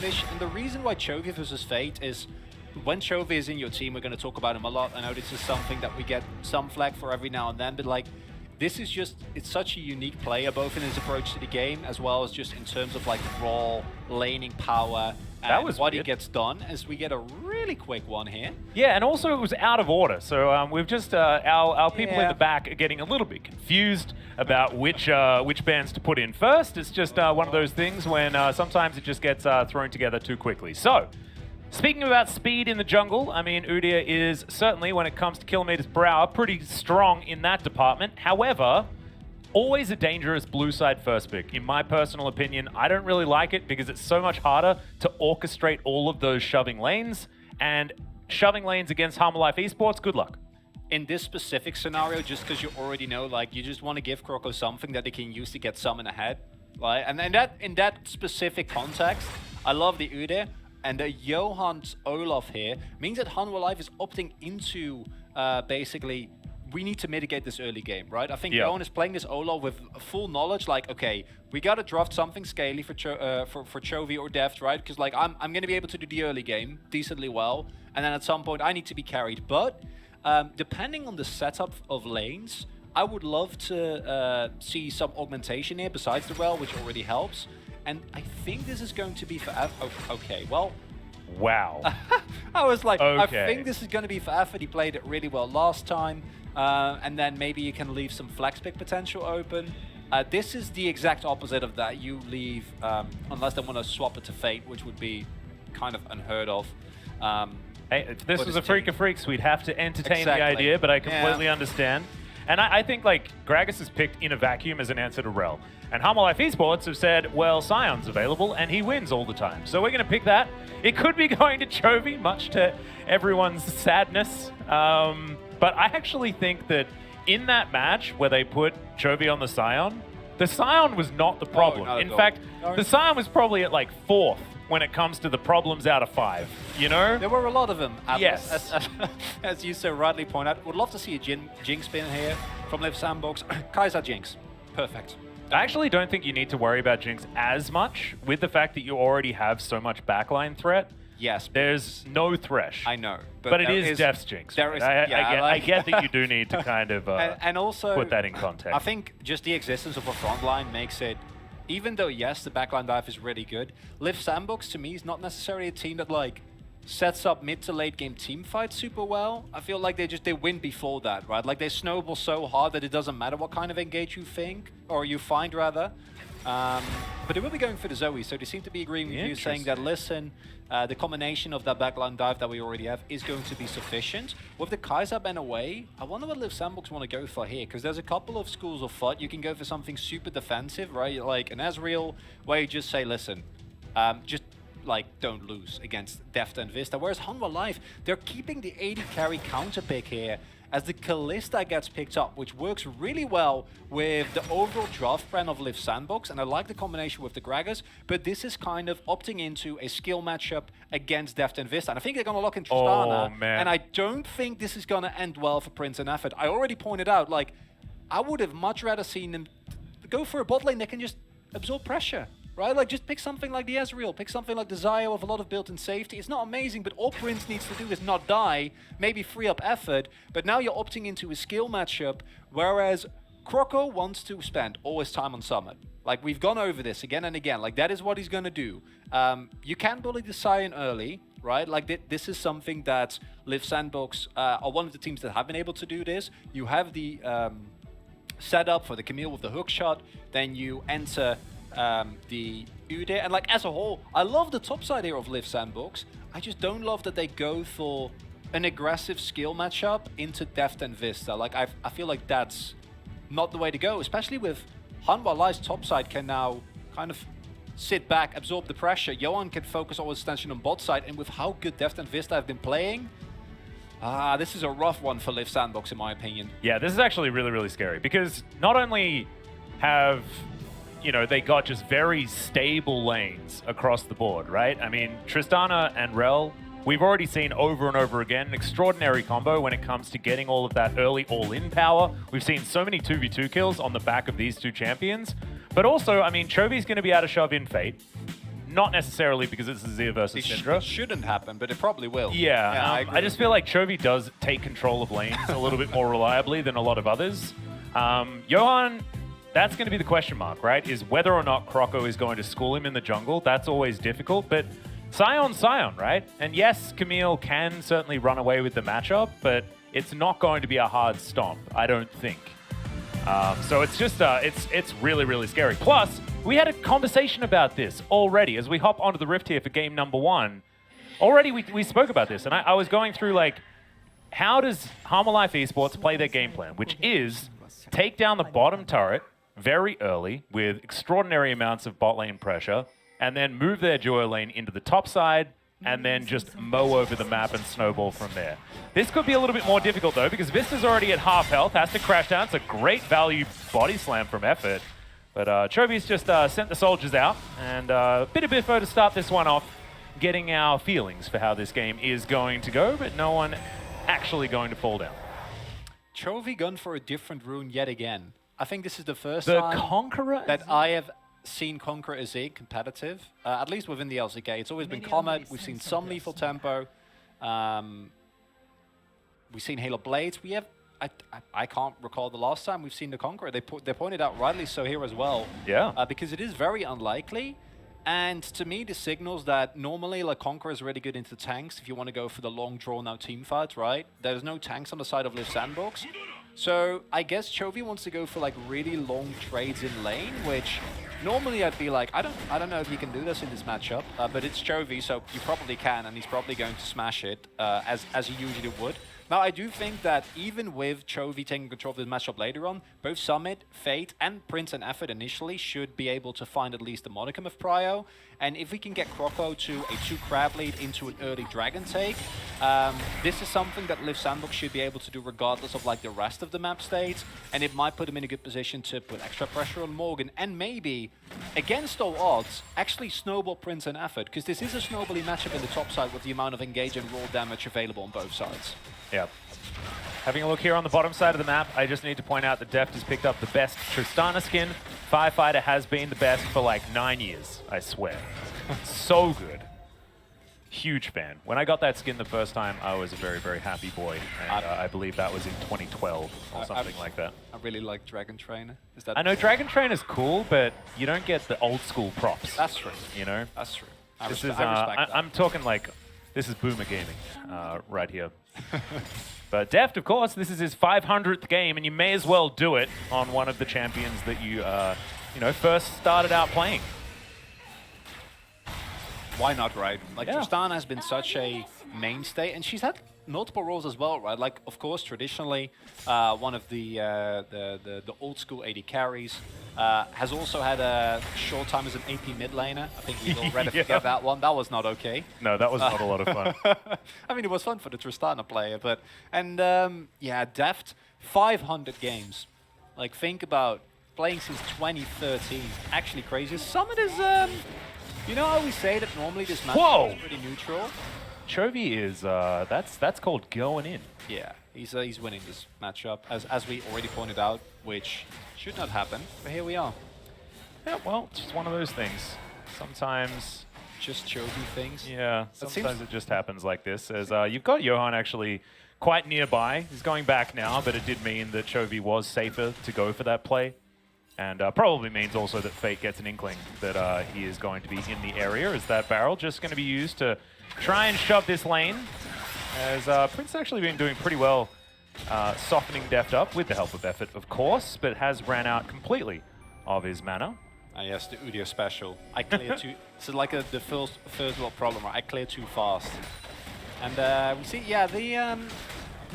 And the reason why Chovy versus Fate is when Chovy is in your team, we're going to talk about him a lot. I know this is something that we get some flag for every now and then, but like, this is just, it's such a unique player, both in his approach to the game, as well as just in terms of like raw laning power and what he gets done, as we get a really quick one here. Yeah, and also it was out of order. So we've just, our people in the back are getting a little bit confused about which bands to put in first. It's just one of those things when sometimes it just gets thrown together too quickly. So, speaking about speed in the jungle, I mean, Udyr is certainly, when it comes to kilometers per hour, pretty strong in that department. However, always a dangerous blue side first pick. In my personal opinion, I don't really like it because it's so much harder to orchestrate all of those shoving lanes. And shoving lanes against Hanwha Liiv Esports, good luck. In this specific scenario, just because you already know, like, you just want to give Kroko something that they can use to get summon ahead. Like, and in that specific context, I love the Udyr. And the Johan's Olaf here means that Hanwha Liiv is opting into basically, we need to mitigate this early game, right? I think Johan is playing this Olaf with full knowledge, like, okay, we got to draft something scaly for Chovy or Deft, right? Because like, I'm going to be able to do the early game decently well, and then at some point I need to be carried. But depending on the setup of lanes, I would love to see some augmentation here besides the Rel, which already helps. And I think this is going to be for okay, well... Wow. I was like, okay. I think this is going to be for Effort. He played it really well last time. And then maybe you can leave some flex pick potential open. This is the exact opposite of that. You leave, unless they want to swap it to Fate, which would be kind of unheard of. Hey, if this was a Freak of Freaks, we'd have to entertain the idea, but I completely understand. And I think, like, Gragas is picked in a vacuum as an answer to Rel. And Hanwha Liiv Esports have said, well, Sion's available, and he wins all the time. So we're going to pick that. It could be going to Chovy, much to everyone's sadness. But I actually think that in that match where they put Chovy on the Sion was not the problem. Oh, in fact, the Sion was probably at, like, 4th when it comes to the problems out of 5, you know? There were a lot of them. Yes. As you so rightly point out, would love to see a Jinx spin here from Liiv Sandbox. Kai'Sa Jinx. Perfect. I actually don't think you need to worry about Jinx as much with the fact that you already have so much backline threat. Yes. There's no Thresh. I know. But it is Deft's Jinx. Right? I get that you do need to kind of and also, put that in context. I think just the existence of a front line makes it, even though, yes, the backline dive is really good, Liiv Sandbox to me is not necessarily a team that, like, sets up mid to late game team fights super well. I feel like they win before that, right? Like, they snowball so hard that it doesn't matter what kind of engage you think, or you find rather. But they will be going for the Zoe, so they seem to be agreeing with you, saying that, listen, the combination of that backline dive that we already have is going to be sufficient. With the Kai'Sa ban away, I wonder what Liiv Sandbox want to go for here, because there's a couple of schools of thought. You can go for something super defensive, right? Like an Ezreal, where you just say, listen, just like, don't lose against Deft and Vista. Whereas Hanwha Liiv, they're keeping the 80 carry counter pick here as the Kalista gets picked up, which works really well with the overall draft plan of Liiv Sandbox, and I like the combination with the Gragas, but this is kind of opting into a skill matchup against Deft and Vista. And I think they're going to lock in Tristana, and I don't think this is going to end well for Prince and Effort. I already pointed out, like, I would have much rather seen them go for a bot lane that can just absorb pressure. Right? Like, just pick something like the Ezreal, pick something like the Xayah with a lot of built-in safety. It's not amazing, but all Prince needs to do is not die, maybe free up effort, but now you're opting into a skill matchup, whereas Kroko wants to spend all his time on Summit. Like, we've gone over this again and again. Like, that is what he's going to do. You can bully the Sion early, right? Like, this is something that Liiv Sandbox are one of the teams that have been able to do this. You have the setup for the Camille with the hook shot, then you enter the Udyr, and like, as a whole, I love the top side here of Liiv Sandbox. I just don't love that they go for an aggressive skill matchup into Deft and Vista. Like, I feel like that's not the way to go, especially with Hanwha Liiv's top side can now kind of sit back, absorb the pressure. Johan can focus all his attention on bot side, and with how good Deft and Vista have been playing, this is a rough one for Liiv Sandbox in my opinion. Yeah, this is actually really, really scary, because not only have, you know, they got just very stable lanes across the board, right? I mean, Tristana and Rel, we've already seen over and over again an extraordinary combo when it comes to getting all of that early all-in power. We've seen so many 2v2 kills on the back of these two champions. But also, I mean, Chovy's going to be able to shove in Fate. Not necessarily because it's Azir versus Syndra. It shouldn't happen, but it probably will. Yeah, I just feel like Chovy does take control of lanes a little bit more reliably than a lot of others. Johan, that's going to be the question mark, right? Is whether or not Croco is going to school him in the jungle. That's always difficult, but Sion, right? And yes, Camille can certainly run away with the matchup, but it's not going to be a hard stomp, I don't think. So it's just, it's really, really scary. Plus, we had a conversation about this already as we hop onto the Rift here for game number 1. Already we spoke about this, and I was going through, like, how does Hanwha Liiv Esports play their game plan, which is take down the bottom turret very early with extraordinary amounts of bot lane pressure, and then move their duo lane into the top side, and then just mow over the map and snowball from there. This could be a little bit more difficult, though, because Vista's already at half health, has to crash down. It's a great value body slam from Effort. But Chovy's just sent the soldiers out, and a bit of biffo to start this one off, getting our feelings for how this game is going to go, but no one actually going to fall down. Chovy gone for a different rune yet again. I think this is the first the time Conqueror that I have seen Conqueror Azir competitive, at least within the LCK. It's always been Comet. We've seen some lethal tempo. We've seen Halo Blades. We have, I can't recall the last time we've seen the Conqueror. They pointed out rightly so here as well. Yeah. Because it is very unlikely. And to me, this signals that normally, like, Conqueror is really good into tanks if you want to go for the long, drawn-out team fights, right? There's no tanks on the side of Liiv Sandbox. So I guess Chovy wants to go for, like, really long trades in lane, which normally I'd be like, I don't know if you can do this in this matchup, but it's Chovy, so you probably can, and he's probably going to smash it, as he usually would. Now, I do think that even with Chovy taking control of this matchup later on, both Summit, Fate, and Prince and Effort initially should be able to find at least a modicum of prio. And if we can get Croco to a 2-crab lead into an early dragon take, this is something that Liiv Sandbox should be able to do regardless of, like, the rest of the map states. And it might put him in a good position to put extra pressure on Morgan and maybe, against all odds, actually snowball Prince and Effort, because this is a snowbally matchup in the top side with the amount of engage and roll damage available on both sides. Yep. Having a look here on the bottom side of the map, I just need to point out that Deft has picked up the best Tristana skin. Firefighter has been the best for like 9 years, I swear. So good. Huge fan. When I got that skin the first time, I was a very, very happy boy. And I believe that was in 2012 or something like that. I really like Dragon Trainer. Is that? I know Dragon Trainer's cool, but you don't get the old school props. That's true. You know? That's true. This is, I'm talking like, this is boomer gaming right here. But Deft, of course, this is his 500th game, and you may as well do it on one of the champions that you, you know, first started out playing. Why not, right? Like, yeah. Tristana has been such a mainstay, and she's had multiple roles as well, right? Like, of course, traditionally, one of the old school AD carries, has also had a short time as an AP mid laner. I think we all read to forget that one. That was not okay. No, that was not a lot of fun. I mean, it was fun for the Tristana player, but, and yeah, Deft, 500 games. Like, think about playing since 2013. Actually crazy. Summit is, you know how we say that normally this match is pretty neutral? Chovy is, that's called going in. Yeah, he's winning this matchup, as we already pointed out, which should not happen, but here we are. Yeah, well, it's just one of those things. Sometimes... Just Chovy things. Yeah, sometimes it just happens like this. As you've got Johan actually quite nearby. He's going back now, but it did mean that Chovy was safer to go for that play. And probably means also that Fate gets an inkling that he is going to be in the area. Is that barrel just going to be used to try and shove this lane? As Prince actually been doing pretty well softening Deft up with the help of Effort, of course, but has ran out completely of his mana. Yes, the Udyr special. I clear too... So like the first world problem, right? I clear too fast. And we see, yeah, the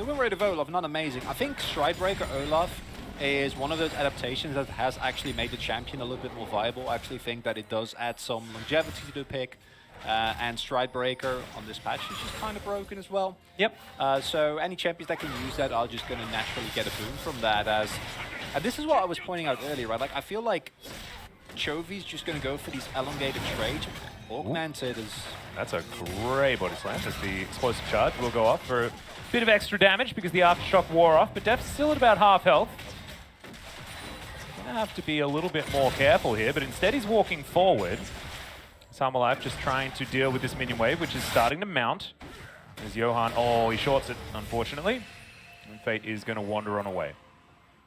win rate of Olaf, not amazing. I think Stridebreaker Olaf is one of those adaptations that has actually made the champion a little bit more viable. I actually think that it does add some longevity to the pick. And Stridebreaker on this patch is just kind of broken as well. Yep. So any champions that can use that are just going to naturally get a boon from that. As this is what I was pointing out earlier, right? Like, I feel like Chovy's just going to go for these elongated trades. Augmented is... That's a great body slam as the explosive charge will go off for a bit of extra damage because the aftershock wore off, but Deft's still at about half health. Gonna have to be a little bit more careful here, but instead he's walking forward. Hanwha Liiv just trying to deal with this minion wave, which is starting to mount. As Johan, oh, he shorts it, unfortunately. And Fate is going to wander on away.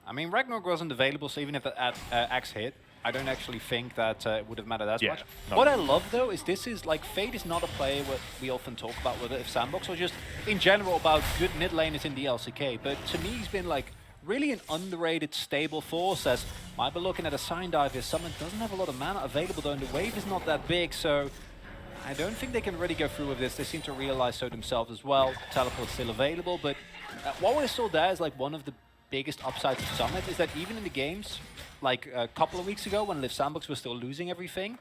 I mean, Ragnarok wasn't available, so even if the axe hit, I don't actually think that it would have mattered as much. What I love, though, is this is like Fate is not a player what we often talk about with Liiv Sandbox, or just in general about good mid laners in the LCK. But to me, he's been like really an underrated, stable force. As might be looking at a Sign Dive here, someone doesn't have a lot of mana available, though, and the wave is not that big, so I don't think they can really go through with this. They seem to realize so themselves as well. Teleport's still available, but what we saw there is like one of the biggest upsides of Summit is that even in the games, like a couple of weeks ago when Liiv Sandbox was still losing everything,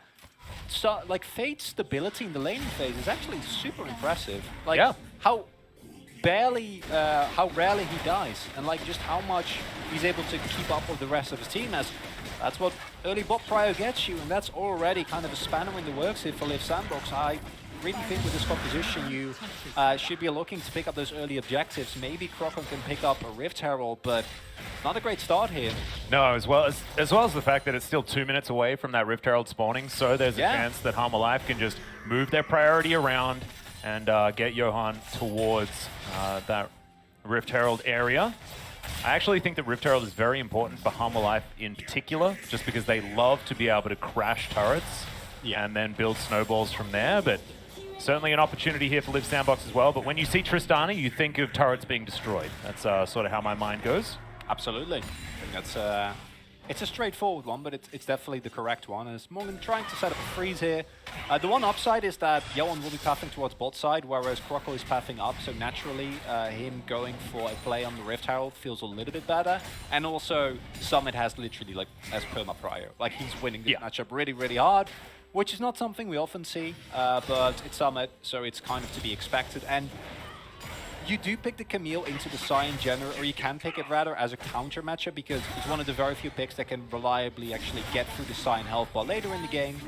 so like Fate's stability in the laning phase is actually super impressive. Like how rarely he dies, and like just how much he's able to keep up with the rest of his team. As that's what early bot prio gets you, and that's already kind of a spanner in the works here for Liiv Sandbox. I really think with this composition you should be looking to pick up those early objectives. Maybe Crocon can pick up a Rift Herald, but not a great start here. No, as well as the fact that it's still 2 minutes away from that Rift Herald spawning, so there's a chance that Hanwha Liiv can just move their priority around and get Johan towards that Rift Herald area. I actually think that Rift Herald is very important for Hanwha Liiv in particular, just because they love to be able to crash turrets and then build snowballs from there. But certainly an opportunity here for Liiv Sandbox as well. But when you see Tristana, you think of turrets being destroyed. That's sort of how my mind goes. Absolutely. I think that's it's a straightforward one, but it's definitely the correct one. As Morgan trying to set up a freeze here. The one upside is that Johan will be pathing towards bot side, whereas Croco is pathing up, so naturally him going for a play on the Rift Herald feels a little bit better. And also, Summit has literally, like, as perma prior, like he's winning this matchup really, really hard, which is not something we often see, but it's Summit, so it's kind of to be expected. And you do pick the Camille into the Sign general, or you can pick it rather as a counter matchup, because it's one of the very few picks that can reliably actually get through the Sign health bar later in the game.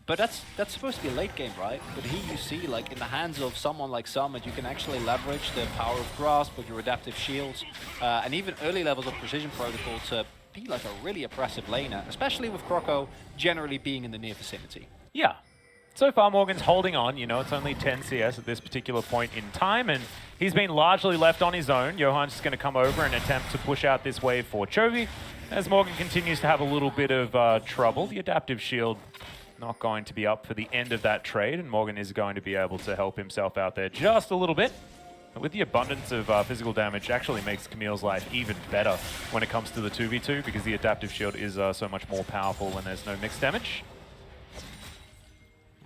But that's supposed to be a late game, right? But here you see, like, in the hands of someone like Summit, you can actually leverage the power of Grasp with your adaptive shields, and even early levels of Precision Protocol to be like a really oppressive laner, especially with Croco generally being in the near vicinity. Yeah. So far, Morgan's holding on. You know, it's only 10 CS at this particular point in time, and he's been largely left on his own. Johan's just going to come over and attempt to push out this wave for Chovy, as Morgan continues to have a little bit of trouble. The adaptive shield not going to be up for the end of that trade, and Morgan is going to be able to help himself out there just a little bit. But with the abundance of physical damage, actually makes Camille's life even better when it comes to the 2v2, because the adaptive shield is so much more powerful when there's no mixed damage.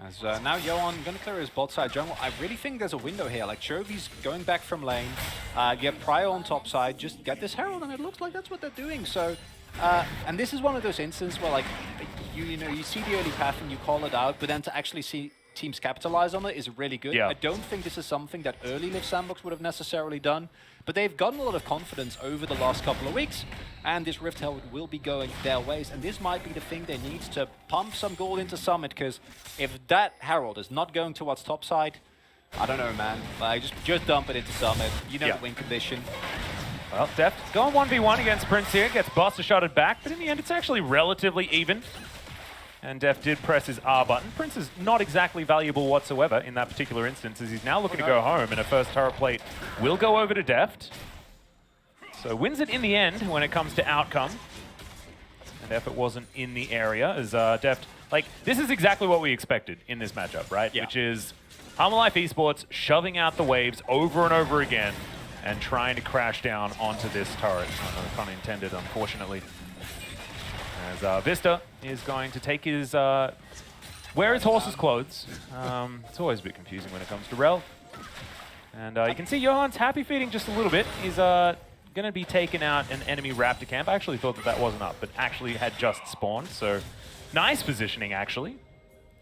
As now Johan going to clear his bot side jungle. I really think there's a window here. Like, Chovy's going back from lane. You have Prio on top side. Just get this Herald, and it looks like that's what they're doing. So, and this is one of those instances where, like, you know, you see the early path and you call it out, but then to actually see teams capitalize on it is really good. I don't think this is something that early Liiv Sandbox would have necessarily done, but they've gotten a lot of confidence over the last couple of weeks, and this Rift Herald will be going their ways, and this might be the thing they need to pump some gold into Summit, because if that Herald is not going towards top side, I don't know, man. Like, just dump it into Summit. You know the win condition. Well, Deft going 1v1 against Prince here, gets Buster shotted back, but in the end it's actually relatively even. And Deft did press his R button. Prince is not exactly valuable whatsoever in that particular instance, as he's now looking to go home, and a first turret plate will go over to Deft. So wins it in the end when it comes to outcome. And Effort wasn't in the area, as Deft, like, this is exactly what we expected in this matchup, right? Which is Hanwha Liiv Esports shoving out the waves over and over again and trying to crash down onto this turret. No pun intended, unfortunately. As Vista is going to take his, wear his horse's clothes. It's always a bit confusing when it comes to Rel. And you can see Johan's happy feeding just a little bit. He's going to be taking out an enemy raptor camp. I actually thought that that wasn't up, but actually had just spawned. So nice positioning, actually.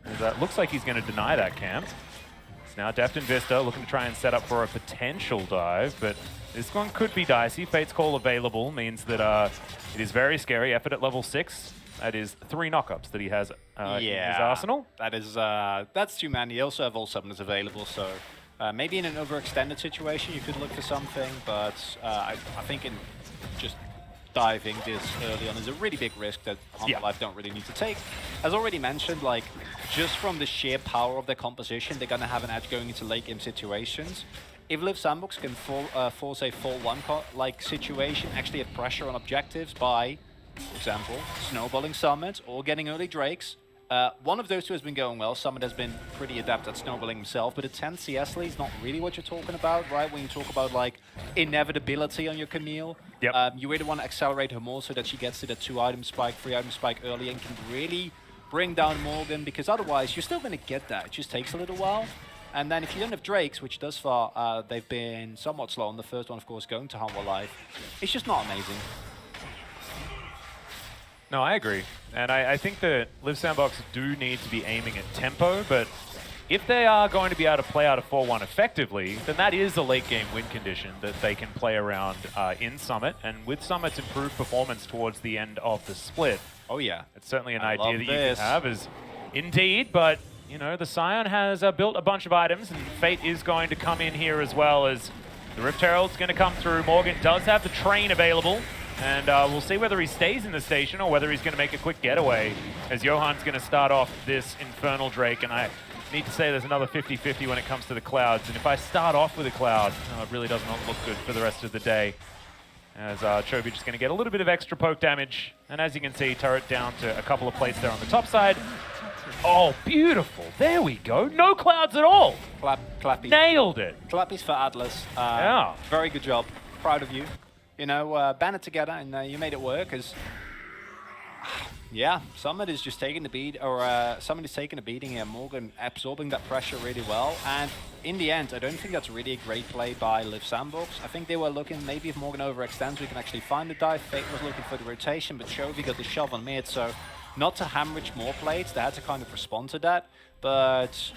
As, looks like he's going to deny that camp. It's now Deft and Vista looking to try and set up for a potential dive, but this one could be dicey. Fate's Call available means that it is very scary. Effort at level 6. That is 3 knockups that he has in his arsenal. That is, that's too many. He also have all summoners available, so maybe in an overextended situation you could look for something, but I think in just diving this early on is a really big risk that Hanwha Liiv don't really need to take. As already mentioned, like, just from the sheer power of their composition, they're gonna have an edge going into late game situations. If Liiv Sandbox can force a 4-1 like situation, actually have pressure on objectives by, for example, snowballing Summit or getting early Drakes. One of those two has been going well. Summit has been pretty adept at snowballing himself, but a 10 CS lead is not really what you're talking about, right? When you talk about like inevitability on your Camille, you really want to accelerate her more so that she gets to the 2-item spike, 3-item spike early and can really bring down Morgan, because otherwise you're still going to get that. It just takes a little while. And then if you don't have Drakes, which thus far they've been somewhat slow on the first one, of course, going to Hanwha Liiv, it's just not amazing. No, I agree. And I think that Liiv Sandbox do need to be aiming at tempo, but if they are going to be able to play out a 4-1 effectively, then that is a late game win condition that they can play around in Summit. And with Summit's improved performance towards the end of the split, oh yeah, it's certainly an idea that you can have, is indeed, but you know, the Scion has built a bunch of items, and Fate is going to come in here as well, as the Rift Herald's going to come through. Morgan does have the train available. And we'll see whether he stays in the station or whether he's going to make a quick getaway, as Johan's going to start off this Infernal Drake. And I need to say there's another 50-50 when it comes to the Clouds. And if I start off with a Cloud, it really does not look good for the rest of the day, as Chovy just going to get a little bit of extra poke damage. And as you can see, turret down to a couple of plates there on the top side. Oh, beautiful. There we go. No Clouds at all. Clappy. Nailed it. Clappies for Atlas. Yeah. Very good job. Proud of you. You know, band it together, and you made it work. As yeah, Summit is just taking the beat, or Summit is taking a beating here. Morgan absorbing that pressure really well, and in the end, I don't think that's really a great play by Liiv Sandbox. I think they were looking, maybe if Morgan overextends, we can actually find the dive. Fate was looking for the rotation, but Chovy got the shove on mid, so not to hemorrhage more plates. They had to kind of respond to that, but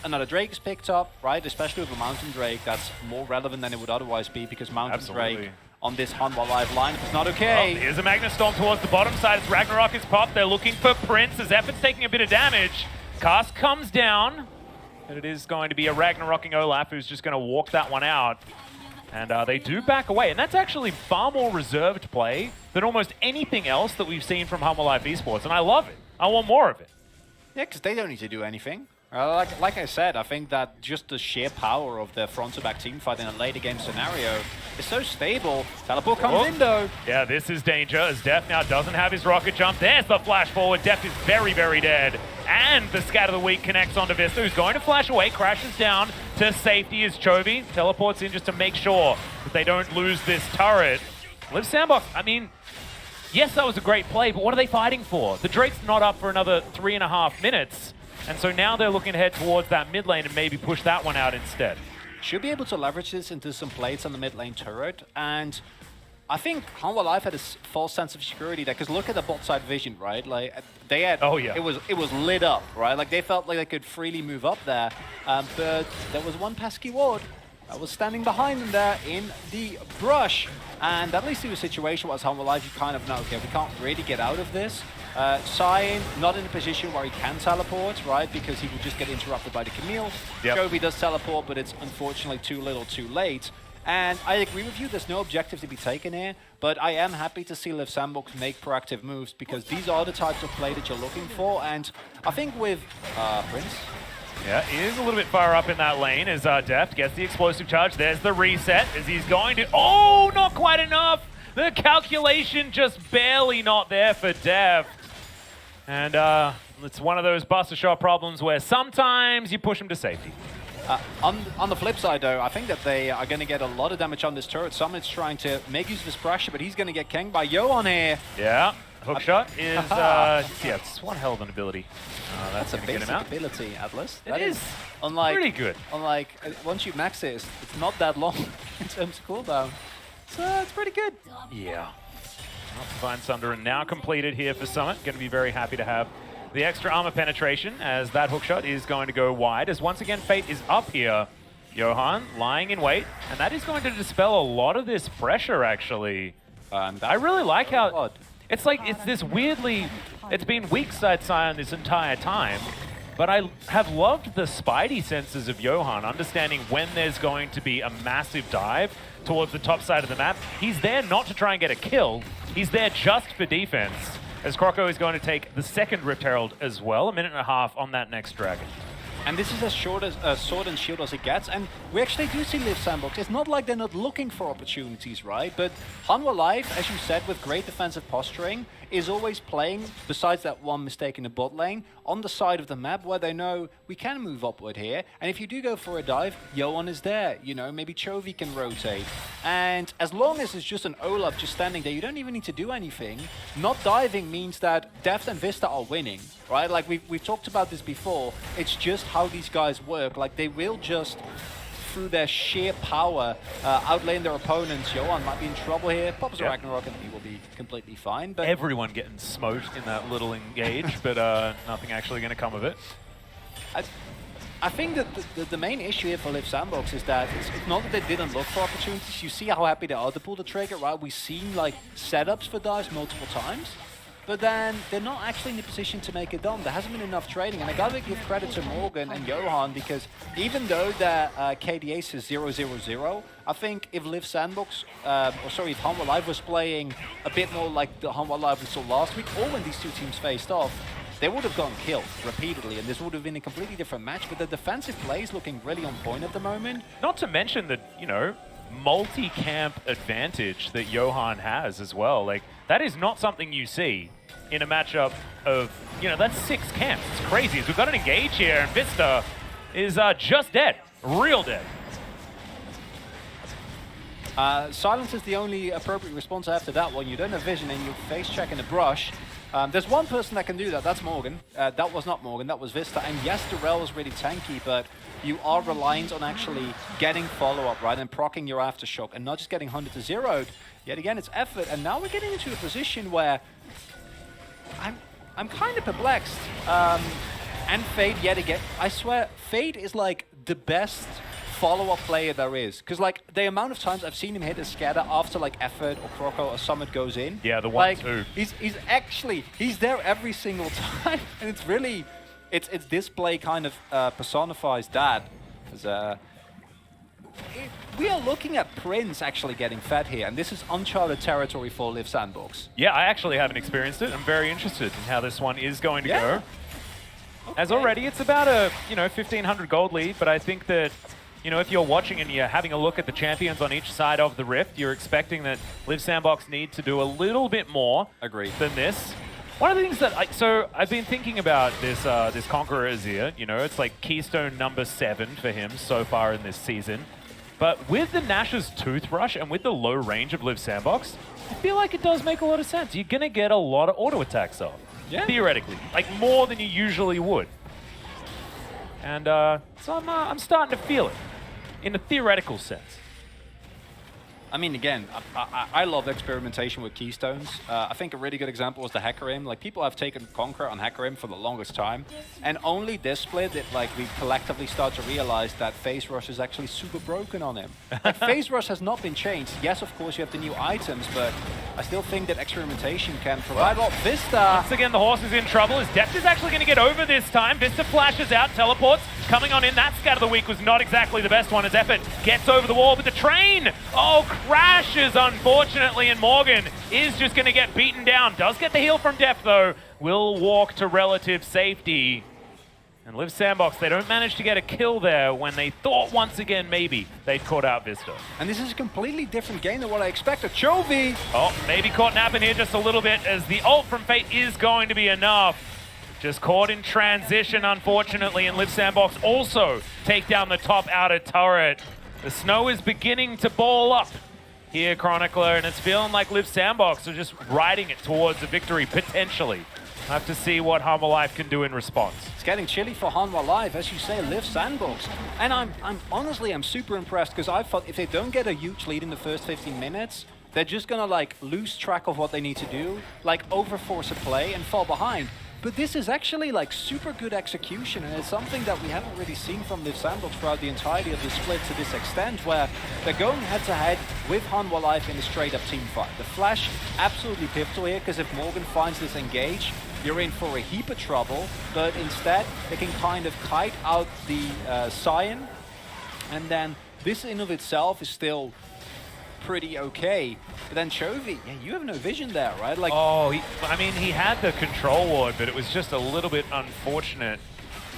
another Drake is picked up, right? Especially with a Mountain Drake, that's more relevant than it would otherwise be, because Mountain Drake on this Hanwha Liiv lineup is not okay. Well, here's a Magna Storm towards the bottom side as Ragnarok is popped. They're looking for Prince as Effort's taking a bit of damage. Cast comes down, and it is going to be a Ragnaroking Olaf who's just going to walk that one out. And they do back away, and that's actually far more reserved play than almost anything else that we've seen from Hanwha Liiv Esports, and I love it. I want more of it. Yeah, because they don't need to do anything. Like I said, I think that just the sheer power of their front-to-back teamfight in a later game scenario is so stable. Teleport comes in though. Yeah, this is danger, as Def now doesn't have his rocket jump. There's the flash forward. Def is very, very dead. And the Scat of the Week connects onto Vista, who's going to flash away, crashes down to safety as Chovy teleports in just to make sure that they don't lose this turret. Liiv Sandbox, I mean, yes, that was a great play, but what are they fighting for? The Drake's not up for another 3.5 minutes. And so now they're looking to head towards that mid lane and maybe push that one out instead. Should be able to leverage this into some plates on the mid lane turret. And I think Hanwha Liiv had a false sense of security there, because look at the bot side vision, right? Like they had, it was lit up, right? Like they felt like they could freely move up there. But there was one pesky ward that was standing behind them there in the brush. And that leads to a situation where as Hanwha Liiv, you kind of know, okay, we can't really get out of this. Cyan, not in a position where he can teleport, right? Because he would just get interrupted by the Camille. Chovy does teleport, but it's unfortunately too little too late. And I agree with you, there's no objective to be taken here, but I am happy to see Liiv Sandbox make proactive moves, because these are the types of play that you're looking for. And I think with Prince, yeah, he is a little bit far up in that lane as Deft gets the explosive charge. There's the reset as he's going to... Oh, not quite enough! The calculation just barely not there for Deft. And it's one of those Buster Shot problems where sometimes you push him to safety. On the flip side, though, I think that they are going to get a lot of damage on this turret. Summit's trying to make use of his pressure, but he's going to get kenged by Johan here. Yeah, hookshot is... yeah, it's one hell of an ability. That's a basic ability, Atlas. That is pretty good. Unlike, once you max it, it's not that long in terms of cooldown. So it's pretty good. Yeah. Divine Sunderer now completed here for Summit. Going to be very happy to have the extra armor penetration, as that hookshot is going to go wide, as once again Fate is up here. Johan lying in wait, and that is going to dispel a lot of this pressure, actually. I really like how... It's like, it's this weirdly... It's been weak side Scion this entire time, but I have loved the spidey senses of Johan, understanding when there's going to be a massive dive towards the top side of the map. He's there not to try and get a kill, He's there just for defense, as Croco is going to take the second Rift Herald as well, 1.5 minutes on that next Dragon. And this is as short as Sword and Shield as it gets, and we actually do see Liiv Sandbox. It's not like they're not looking for opportunities, right? But Hanwha Live, as you said, with great defensive posturing, is always playing, besides that one mistake in the bot lane, on the side of the map where they know we can move upward here. And if you do go for a dive, Johan is there. You know, maybe Chovy can rotate. And as long as it's just an Olaf just standing there, you don't even need to do anything. Not diving means that Deft and Vista are winning, right? Like we've talked about this before. It's just how these guys work. Like they will just, through their sheer power, outlane their opponents. Johan might be in trouble here. Pops a Ragnarok and he will be completely fine. But everyone getting smoked in that little engage, but nothing actually going to come of it. I think that the main issue here for Liiv Sandbox is that it's not that they didn't look for opportunities. You see how happy they are to pull the trigger, right? We've seen like setups for dives multiple times. But then they're not actually in a position to make it done. There hasn't been enough trading, and I gotta give credit to Morgan and Johan, because even though their KDA says 0-0-0, I think if Liiv Sandbox, if Hanwha Live was playing a bit more like the Hanwha Live we saw last week, or when these two teams faced off, they would have gotten killed repeatedly, and this would have been a completely different match. But the defensive play is looking really on point at the moment. Not to mention the, you know, multi-camp advantage that Johan has as well. Like, that is not something you see in a matchup of, you know, that's 6 camps. It's crazy. We've got an engage here, and Vista is just dead. Real dead. Silence is the only appropriate response after that one. You don't have vision and you face check in the brush. There's one person that can do that, that's Morgan. That was not Morgan, that was Vista. And yes, Durrell is really tanky, but you are reliant on actually getting follow-up, right? And proccing your aftershock and not just getting 100 to 0'd. Yet again, it's effort. And now we're getting into a position where I'm kind of perplexed. And Fade yet again. I swear, Fade is like the best follow-up player there is. Because like the amount of times I've seen him hit a scatter after like effort or Croco or Summit goes in. Yeah, the 1-2. Like, he's there every single time. And it's really, it's this play kind of personifies that. We are looking at Prince actually getting fed here, and this is uncharted territory for Liiv Sandbox. Yeah, I actually haven't experienced it. I'm very interested in how this one is going to go. Okay. As already, it's about a 1,500 gold lead, but I think that, you know, if you're watching and you're having a look at the champions on each side of the Rift, you're expecting that Liiv Sandbox need to do a little bit more than this. One of the things that I've been thinking about this Conqueror Azir, you know, it's like keystone number 7 for him so far in this season. But with the Nash's Toothbrush and with the low range of Liiv Sandbox, I feel like it does make a lot of sense. You're going to get a lot of auto attacks off, theoretically, like more than you usually would. And so I'm starting to feel it in a theoretical sense. I mean, again, I love experimentation with keystones. I think a really good example was the Hecarim. Like, people have taken Conqueror on Hecarim for the longest time, and only this split that like we collectively start to realize that Phase Rush is actually super broken on him. Like, Phase Rush has not been changed. Yes, of course, you have the new items, but I still think that experimentation can provide. Well, Vista. Once again, the horse is in trouble. His Deft is actually going to get over this time. Vista flashes out, teleports, coming on in. That scat of the week was not exactly the best one as Effort gets over the wall, but the train, crashes, unfortunately, and Morgan is just going to get beaten down. Does get the heal from Deft, though. Will walk to relative safety. And Liiv Sandbox, they don't manage to get a kill there when they thought once again maybe they'd caught out Vista. And this is a completely different game than what I expected. Chovy! Oh, maybe caught napping here just a little bit, as the ult from Fate is going to be enough. Just caught in transition, unfortunately, and Liiv Sandbox also take down the top outer turret. The snow is beginning to ball up here, Chronicler, and it's feeling like Liiv Sandbox are just riding it towards a victory, potentially. We'll have to see what Hanwha Live can do in response. It's getting chilly for Hanwha Live, as you say, Liiv Sandbox. And I'm honestly super impressed, because I thought if they don't get a huge lead in the first 15 minutes, they're just gonna like lose track of what they need to do, like overforce a play and fall behind. But this is actually like super good execution, and it's something that we haven't really seen from Liiv Sandbox throughout the entirety of the split to this extent, where they're going head-to-head with Hanwha Live in a straight-up team fight. The flash, absolutely pivotal here, because if Morgan finds this engage, you're in for a heap of trouble, but instead they can kind of kite out the Sion, and then this in of itself is still pretty okay. But then Chovy, yeah, you have no vision there, right? Like, oh, I mean, he had the control ward, but it was just a little bit unfortunate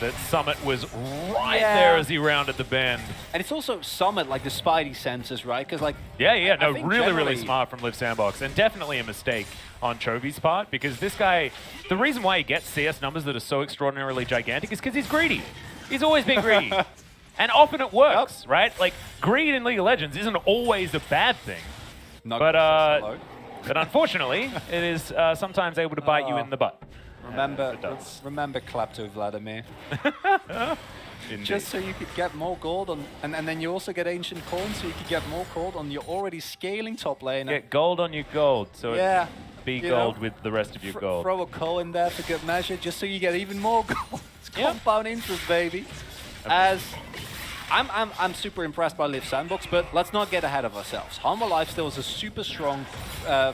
that Summit was right there as he rounded the bend. And it's also Summit, like the Spidey senses, right? Because like, yeah, no, really smart from Liiv Sandbox, and definitely a mistake on Chovy's part, because this guy, the reason why he gets CS numbers that are so extraordinarily gigantic is because he's greedy. He's always been greedy. And often it works, right? Like, greed in League of Legends isn't always a bad thing. But unfortunately, it is sometimes able to bite you in the butt. Remember Klepto Vladimir. Just so you could get more gold on, and then you also get Ancient Corn, so you could get more gold on your already scaling top lane. Get gold on your gold, so it be gold with the rest of your gold. Throw a coal in there for good measure, just so you get even more gold. It's compound interest, baby. As I'm super impressed by Liiv Sandbox, but let's not get ahead of ourselves. Hanwha Live still is a super strong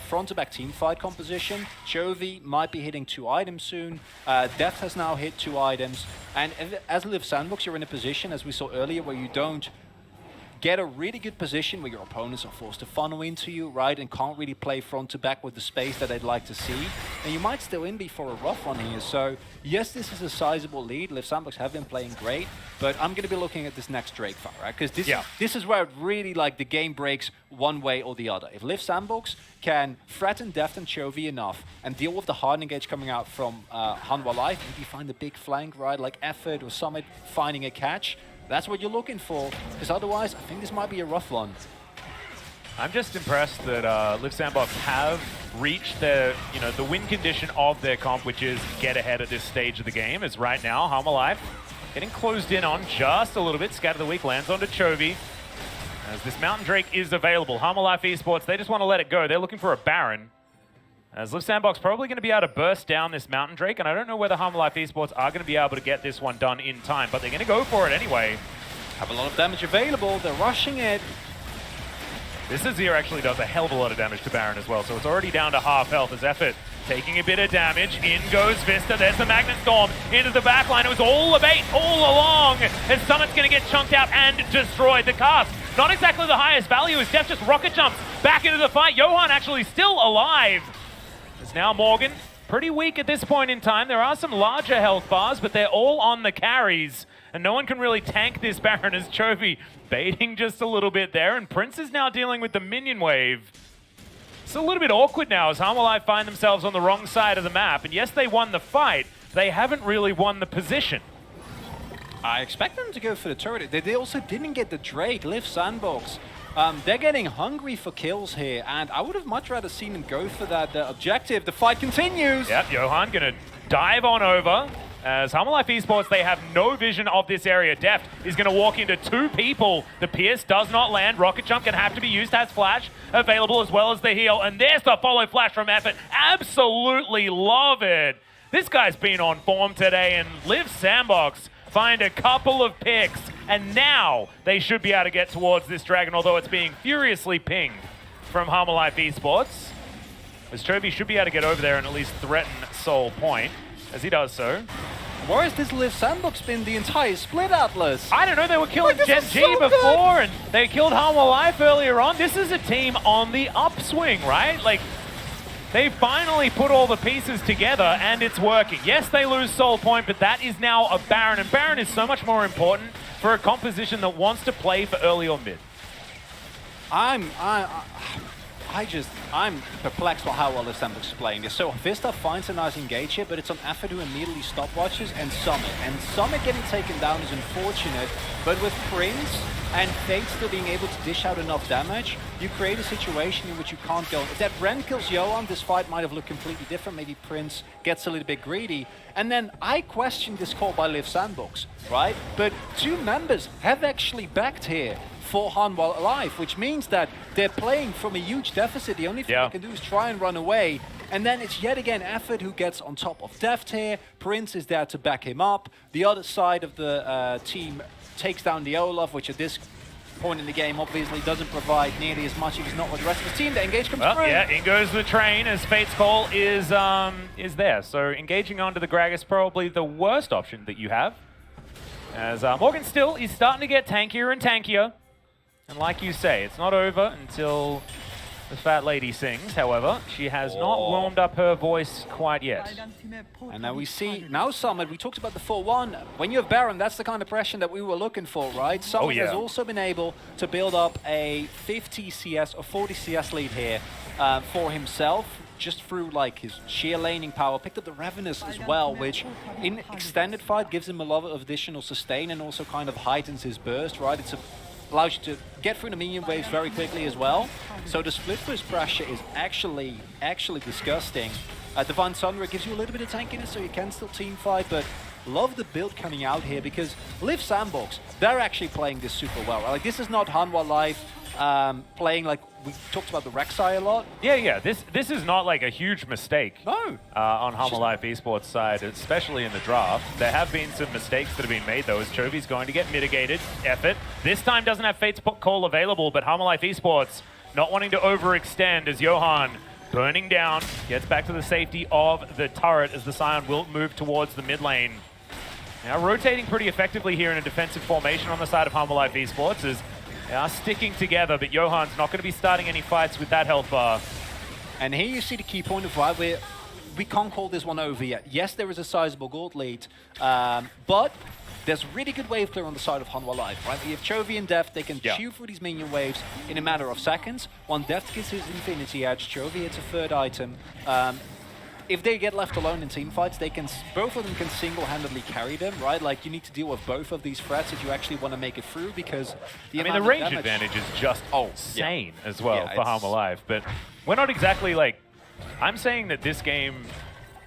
front-to-back team fight composition. Chovy might be hitting 2 items soon. Deft has now hit 2 items. And as Liiv Sandbox, you're in a position, as we saw earlier, where you don't get a really good position where your opponents are forced to funnel into you, right, and can't really play front to back with the space that they'd like to see. And you might still in for a rough one here. So yes, this is a sizable lead. Liiv Sandbox have been playing great, but I'm going to be looking at this next Drake fight, right? Because this is where it really, like, the game breaks one way or the other. If Liiv Sandbox can threaten Deft and Chovy enough and deal with the hard engage coming out from Hanwha Live, maybe find a big flank, right, like Effort or Summit finding a catch, that's what you're looking for, because otherwise, I think this might be a rough one. I'm just impressed that Liiv Sandbox have reached the win condition of their comp, which is get ahead at this stage of the game. As right now, Hanwha Live getting closed in on just a little bit. Scatter the Weak lands onto Chovy. As this Mountain Drake is available, Hanwha Live Esports, they just want to let it go. They're looking for a Baron. As Liiv Sandbox probably going to be able to burst down this Mountain Drake, and I don't know whether Hanwha Live Esports are going to be able to get this one done in time, but they're going to go for it anyway. Have a lot of damage available, they're rushing it. This Azir actually does a hell of a lot of damage to Baron as well, so it's already down to half health as Effort taking a bit of damage. In goes Vista, there's the Magnet Storm into the backline. It was all a bait all along, and Summit's going to get chunked out and destroyed. The cast, not exactly the highest value, as Deft just rocket jumps back into the fight. Johan actually still alive. As now Morgan, pretty weak at this point in time. There are some larger health bars, but they're all on the carries. And no one can really tank this Baron as Chovy baiting just a little bit there. And Prince is now dealing with the minion wave. It's a little bit awkward now as Hanwha Live find themselves on the wrong side of the map. And yes, they won the fight. They haven't really won the position. I expect them to go for the turret. They also didn't get the Drake. Liiv Sandbox. They're getting hungry for kills here, and I would have much rather seen them go for that objective. The fight continues. Yep, Johan gonna dive on over. As Hanwha Live Esports, they have no vision of this area. Deft is going to walk into 2 people. The Pierce does not land. Rocket Jump can have to be used. Has Flash available as well as the heal. And there's the follow flash from Effort. Absolutely love it. This guy's been on form today, and Liiv Sandbox find a couple of picks. And now they should be able to get towards this dragon, although it's being furiously pinged from Hanwha Live Esports. As Chovy should be able to get over there and at least threaten Soul Point, as he does so. Where has this Liiv Sandbox been the entire split, Atlas? I don't know, they were killing Gen G before, and they killed Hanwha Live earlier on. This is a team on the upswing, right? Like, they finally put all the pieces together, and it's working. Yes, they lose Soul Point, but that is now a Baron, and Baron is so much more important for a composition that wants to play for early or mid. I'm perplexed by how well Liiv Sandbox is playing this. So Vista finds a nice engage here, but it's on Effort who immediately stopwatches, and Summit. And Summit getting taken down is unfortunate, but with Prince and Fate still being able to dish out enough damage, you create a situation in which you can't go. If that Ren kills Johan, this fight might have looked completely different. Maybe Prince gets a little bit greedy. And then I question this call by Liiv Sandbox, right? But 2 members have actually backed here for Hanwha Live, which means that they're playing from a huge deficit. The only thing they can do is try and run away. And then it's yet again Effort who gets on top of Deft here. Prince is there to back him up. The other side of the team takes down the Olaf, which at this point in the game obviously doesn't provide nearly as much if he's not with the rest of the team. The engage comes through. Yeah, in goes the train as Fate's call is there. So engaging onto the Grag is probably the worst option that you have. As Morgan still is starting to get tankier and tankier. And like you say, it's not over until the fat lady sings. However, she has not warmed up her voice quite yet. And now we see, now Summit, we talked about the 4-1. When you have Baron, that's the kind of pressure that we were looking for, right? Summit has also been able to build up a 50 CS or 40 CS lead here for himself, just through like his sheer laning power. Picked up the Ravenous as well, which in extended fight gives him a lot of additional sustain and also kind of heightens his burst, right? Allows you to get through the minion waves very quickly as well. So the split burst pressure is actually disgusting. Divine Sunra gives you a little bit of tankiness, so you can still team fight, but love the build coming out here because Liiv Sandbox, they're actually playing this super well. Like, this is not Hanwha Live playing like we talked about the Rek'Sai a lot. Yeah. This is not like a huge mistake. No. On Hanwha Live Esports side, especially in the draft. There have been some mistakes that have been made though, as Chovy's going to get mitigated. Effort. This time doesn't have Fate's call available, but Hanwha Live Esports not wanting to overextend as Johan burning down, gets back to the safety of the turret as the Scion will move towards the mid lane. Now rotating pretty effectively here in a defensive formation on the side of Hanwha Live Esports is they are sticking together, but Johan's not going to be starting any fights with that health bar. And here you see the key point of why we can't call this one over yet. Yes, there is a sizable gold lead, but there's really good wave clear on the side of Hanwha Live, right? You have Chovy and Deft, they can chew through these minion waves in a matter of seconds. When Deft gets his Infinity Edge, Chovy hits a third item. If they get left alone in team fights, they can both of them can single-handedly carry them, right? Like, you need to deal with both of these threats if you actually want to make it through, because the range advantage is just insane as well for Hanwha Live. But we're not exactly like, I'm saying that this game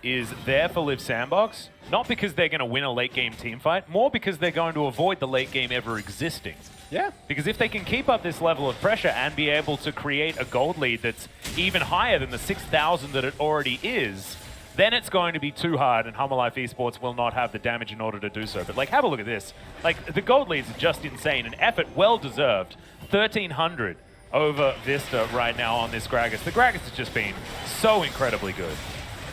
is there for Liiv Sandbox, not because they're going to win a late game team fight, more because they're going to avoid the late game ever existing. Yeah. Because if they can keep up this level of pressure and be able to create a gold lead that's even higher than the 6,000 that it already is, then it's going to be too hard, and Hanwha Live Esports will not have the damage in order to do so. But like, have a look at this. Like, the gold leads are just insane, and effort well deserved. 1,300 over Vista right now on this Gragas. The Gragas has just been so incredibly good.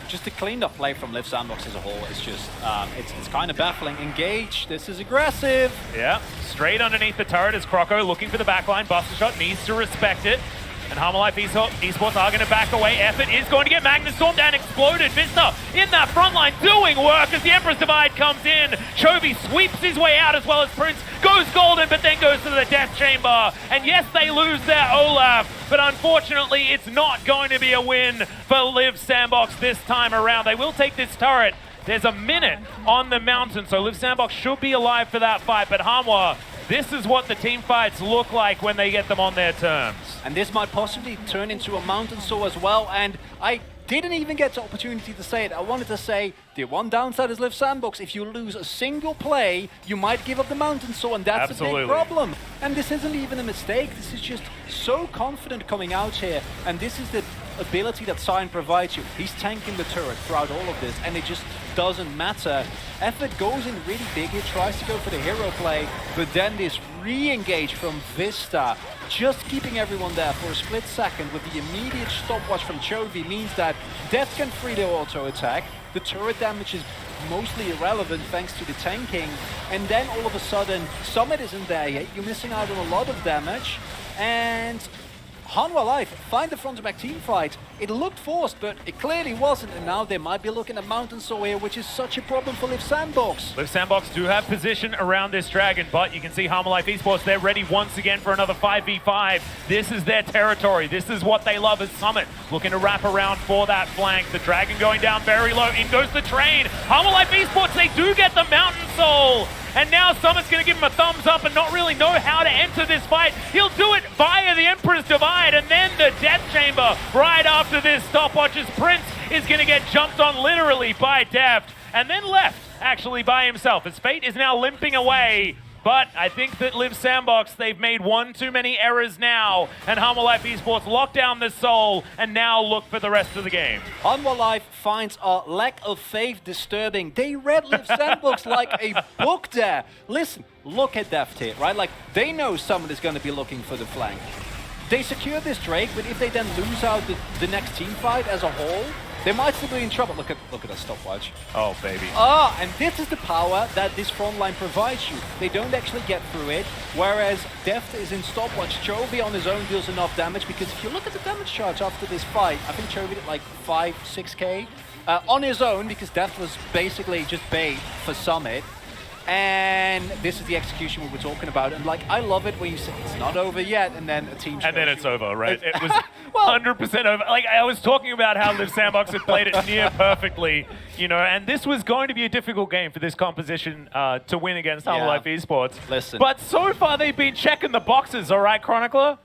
Just a cleaned up play from Liiv Sandbox as a whole. It's just, it's kind of baffling. Engage, this is aggressive. Yeah, straight underneath the turret is Croco looking for the backline. Buster Shot needs to respect it. And Hanwha Live Esports are going to back away. Effort is going to get Magnus Stormed and exploded. Vista in that front line doing work as the Emperor's Divide comes in. Chovy sweeps his way out as well as Prince goes golden, but then goes to the Death Chamber. And yes, they lose their Olaf, but unfortunately it's not going to be a win for Liiv Sandbox this time around. They will take this turret. There's a minute on the mountain, so Liiv Sandbox should be alive for that fight, but Hanwha, this is what the team fights look like when they get them on their terms. And this might possibly turn into a mountain saw as well, and I didn't even get the opportunity to say it. I wanted to say, the one downside is Liiv Sandbox. If you lose a single play, you might give up the mountain saw, and that's a big problem. And this isn't even a mistake. This is just so confident coming out here, and this is the ability that Sion provides you. He's tanking the turret throughout all of this, and it just doesn't matter. Effort goes in really big. He tries to go for the hero play, but then this re-engage from Vista, just keeping everyone there for a split second with the immediate stopwatch from Chovy means that Death can free the auto attack. The turret damage is mostly irrelevant thanks to the tanking, and then all of a sudden Summit isn't there yet. You're missing out on a lot of damage, and Hanwha Live find the front to back team fight. It looked forced, but it clearly wasn't, and now they might be looking at Mountain Saw here, which is such a problem for Liiv Sandbox. Liiv Sandbox do have position around this dragon, but you can see Hanwha Live Esports, they're ready once again for another 5v5. This is their territory. This is what they love as Summit, looking to wrap around for that flank. The dragon going down very low. In goes the train. Hanwha Live Esports, they do get the Mountain Soul. And now Summit's going to give him a thumbs up and not really know how to enter this fight. He'll do it via the Emperor's Divide and then the Death Chamber right after this stopwatch as Prince is going to get jumped on literally by Deft and then left actually by himself. His Fate is now limping away. But I think that Liiv Sandbox, they've made one too many errors now, and Hanwha Live Esports lock down the soul and now look for the rest of the game. Hanwha Live finds a lack of faith disturbing. They read Liiv Sandbox like a book there. Listen, look at Deft here, right? Like, they know someone is going to be looking for the flank. They secure this Drake, but if they then lose out the next team fight as a whole, They might still be in trouble. Look at that stopwatch. Oh, baby. Ah, and this is the power that this front line provides you. They don't actually get through it, whereas Deft is in stopwatch. Chovy on his own deals enough damage, because if you look at the damage charge after this fight, I think Chovy did like 5-6k on his own, because Deft was basically just bait for Summit. And this is the execution we were talking about, and like I love it when you say it's not over yet, and then a team. And then it's over, right? It was well, 100% over. Like I was talking about how Liiv Sandbox had played it near perfectly, you know, and this was going to be a difficult game for this composition to win against Hanwha Liiv Esports. Listen, but so far they've been checking the boxes, all right, Chronicler.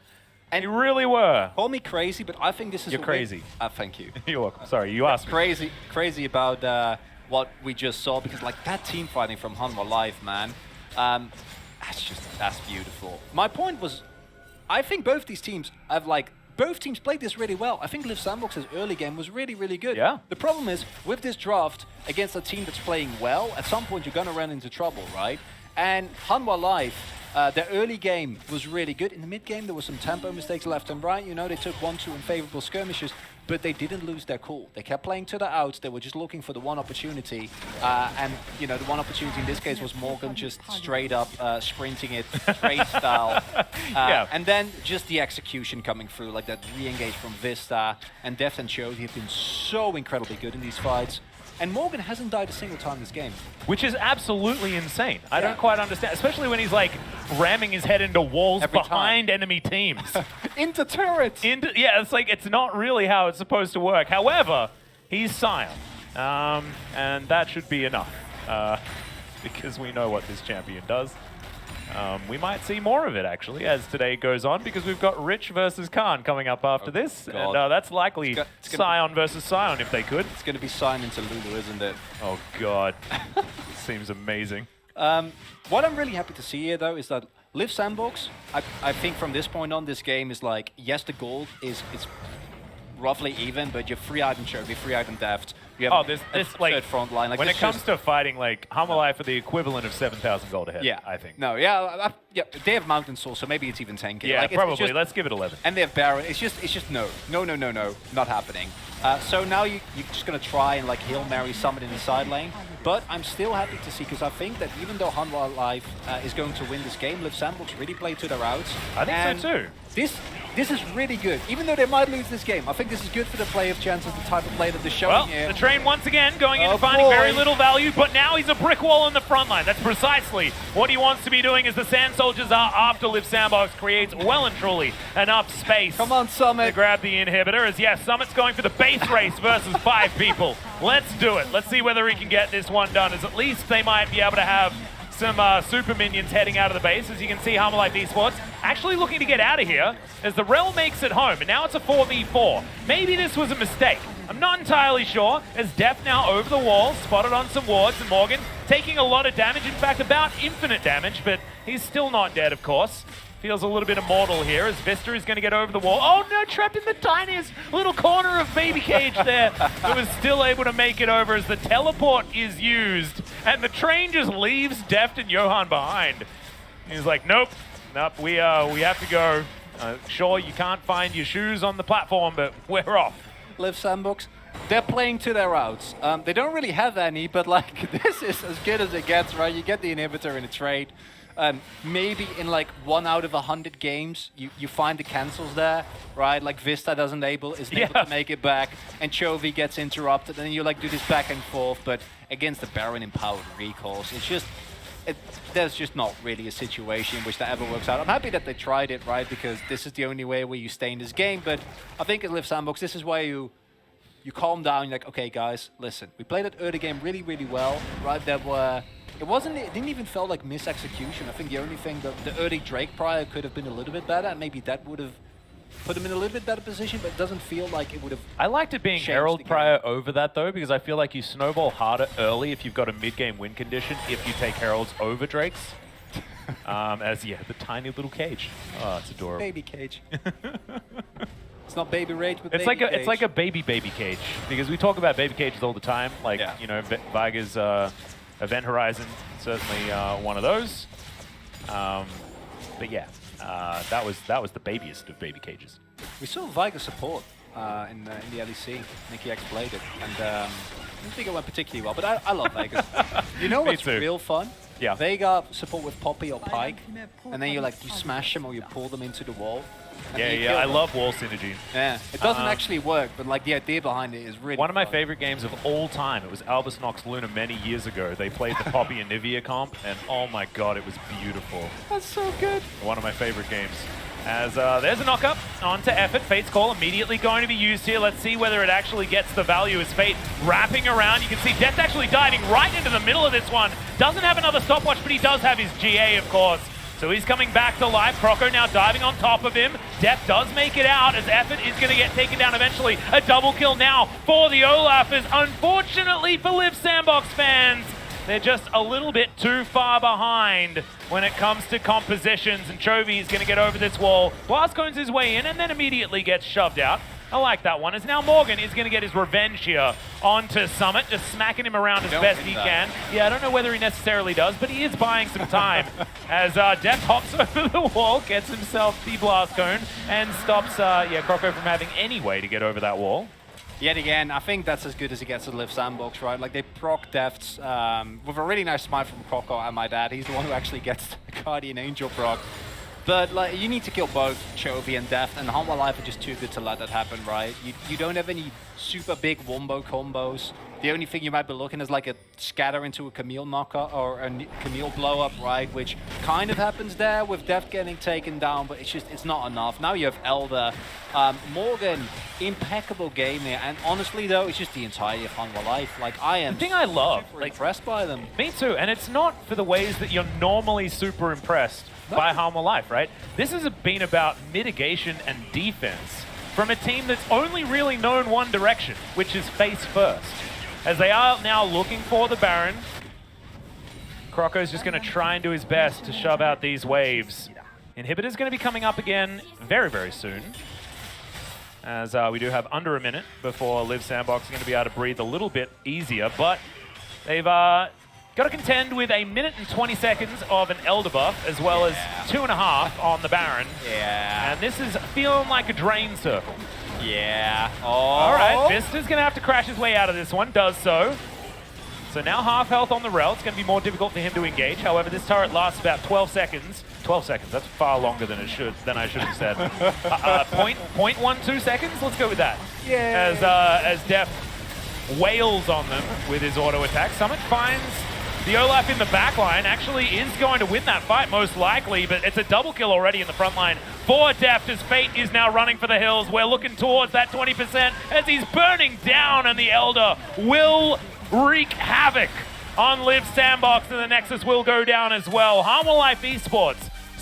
And you really were. Call me crazy, but I think this is. You're crazy. Thank you. You're welcome. Sorry, you asked me. Crazy about. What we just saw, because like that team fighting from Hanwha Liiv, man, that's beautiful. My point was, I think both these teams have both teams played this really well. I think Liiv Sandbox's early game was really, really good. Yeah. The problem is, with this draft against a team that's playing well, at some point you're gonna run into trouble, right? And Hanwha Liiv, their early game was really good. In the mid game, there were some tempo mistakes left and right. You know, they took 1-2 unfavorable skirmishes, but they didn't lose their cool. They kept playing to the outs. They were just looking for the one opportunity. And, you know, the one opportunity in this case was Morgan just straight up sprinting it, straight style. And then just the execution coming through, like that re-engage from Vista. And Deft and Chovy have been so incredibly good in these fights. And Morgan hasn't died a single time this game. Which is absolutely insane. I don't quite understand, especially when he's like ramming his head into walls behind enemy teams. Into turrets. Yeah, it's like, it's not really how it's supposed to work. However, he's Sion. And that should be enough. Because we know what this champion does. We might see more of it, actually, as today goes on, because we've got Rich versus Khan coming up after this. God. And that's likely Sion versus Sion, if they could. It's going to be Sion into Lulu, isn't it? Oh, God. Seems amazing. What I'm really happy to see here, though, is that Liiv Sandbox, I think from this point on, this game is like, yes, the gold is roughly even, but you're 3-item Chovy, 3-item Deft. You have this third front line. Like, when it comes to fighting, like, Hanwha Liiv are the equivalent of 7,000 gold ahead, I think. No, they have Mountain Soul, so maybe it's even 10k. Yeah, like, probably. Just, let's give it 11. And they have Baron. It's just no, not happening. So now you're just going to try and like Hail Mary Summit in the side lane. But I'm still happy to see, because I think that even though Hanwha Liiv is going to win this game, Liiv Sandbox really played to their outs. I think so too. This is really good. Even though they might lose this game, I think this is good for the playoff chances, the type of play that they're showing here. The train once again going in, finding very little value, but now he's a brick wall in the front line. That's precisely what he wants to be doing, as the Sand Soldiers are after Liiv Sandbox creates well and truly enough space. Come on, Summit. To grab the inhibitor, as yes, Summit's going for the base race versus 5 people. Let's do it. Let's see whether he can get this one done, as at least they might be able to have some super minions heading out of the base. As you can see, Hanwha Liiv Esports actually looking to get out of here, as the Rel makes it home, and now it's a 4v4. Maybe this was a mistake. I'm not entirely sure, as Deft now over the wall, spotted on some wards, and Morgan taking a lot of damage, in fact about infinite damage, but he's still not dead, of course. Feels a little bit immortal here, as Vista is going to get over the wall. Oh no, trapped in the tiniest little corner of Baby Cage there, but was still able to make it over, as the teleport is used, and the train just leaves Deft and Johan behind. He's like, nope, we have to go. Sure, you can't find your shoes on the platform, but we're off. Liiv Sandbox, they're playing to their outs. They don't really have any, but like this is as good as it gets, right? You get the inhibitor in a trade. Maybe in like 1 out of 100 games, you find the cancels there, right? Like Vista isn't able to make it back, and Chovy gets interrupted, and then you like do this back and forth. But against the Baron empowered recalls, it's just there's just not really a situation in which that ever works out. I'm happy that they tried it, right? Because this is the only way where you stay in this game. But I think at Liiv Sandbox, this is where you calm down. You're like, okay, guys, listen, we played that early game really, really well, right? It didn't even feel like mis-execution. I think the only thing that the early Drake prior could have been a little bit better, and maybe that would have put him in a little bit better position, but it doesn't feel like it would have. I liked it being Herald prior over that, though, because I feel like you snowball harder early if you've got a mid-game win condition, if you take Heralds over Drakes. The tiny little cage. Oh, it's adorable. Baby cage. It's not baby rage, but it's baby like cage. It's like a baby cage, because we talk about baby cages all the time. Like, you know, Viga's Event Horizon, certainly one of those. But yeah, that was the babiest of baby cages. We saw Viga support in the LEC. Nicky X played it, and I didn't think it went particularly well, but I love Vegas. You know what's real fun? Yeah. Vega support with Poppy or Pyke, and then you smash them or you pull them into the wall. Yeah, I love wall synergy. Yeah, it doesn't actually work, but like the idea behind it is really one of my fun. favorite games of all time. It was Albus Nox Luna many years ago. They played the Poppy and Nivea comp, and oh my god, it was beautiful. That's so good. One of my favorite games. As there's a knock-up onto Effort. Fate's Call immediately going to be used here. Let's see whether it actually gets the value as Fate wrapping around. You can see Death actually diving right into the middle of this one. Doesn't have another stopwatch, but he does have his GA, of course. So he's coming back to life. Croco now diving on top of him. Death does make it out as Effort is going to get taken down eventually. A double kill now for the Olafers. Unfortunately for Liiv Sandbox fans, they're just a little bit too far behind when it comes to compositions, and Chovy is going to get over this wall. Blast cones his way in and then immediately gets shoved out. I like that one, as now Morgan is going to get his revenge here onto Summit, just smacking him around as best he can. Yeah, I don't know whether he necessarily does, but he is buying some time as Death hops over the wall, gets himself the blast cone, and stops Croco from having any way to get over that wall. Yet again, I think that's as good as it gets at Liiv Sandbox, right? Like, they proc Deaths with a really nice smite from Croco and my dad. He's the one who actually gets the Guardian Angel proc. But like, you need to kill both Chovy and Death, and Hanwha Live are just too good to let that happen, right? You don't have any super big wombo combos. The only thing you might be looking is like a scatter into a Camille knocker or a Camille blow up, right? Which kind of happens there with Death getting taken down, but it's not enough. Now you have Elder. Morgan, impeccable game there, and honestly though, it's just the entirety of Hanwha Live. Like, I am the thing I love, like, impressed by them. Me too, and it's not for the ways that you're normally super impressed by Hanwha Live, right? This has been about mitigation and defense from a team that's only really known one direction, which is face first. As they are now looking for the Baron, Croco's just going to try and do his best to shove out these waves. Inhibitor's going to be coming up again very, very soon, as we do have under a minute before Liiv Sandbox is going to be able to breathe a little bit easier, but they've got to contend with a minute and 20 seconds of an Elder buff, as well as 2.5 on the Baron. Yeah. And this is feeling like a drain circle. Yeah. Oh. All right, Vista's going to have to crash his way out of this one, does so. So now half health on the Rel. It's going to be more difficult for him to engage. However, this turret lasts about 12 seconds. 12 seconds, that's far longer than I should have said. 0.12 seconds, let's go with that. Yeah. As Death wails on them with his auto attack. Summit finds the Olaf in the back line, actually is going to win that fight most likely, but it's a double kill already in the front line for Deft as Fate is now running for the hills. We're looking towards that 20% as he's burning down, and the Elder will wreak havoc on Liiv Sandbox, and the Nexus will go down as well. Hanwha Live Esports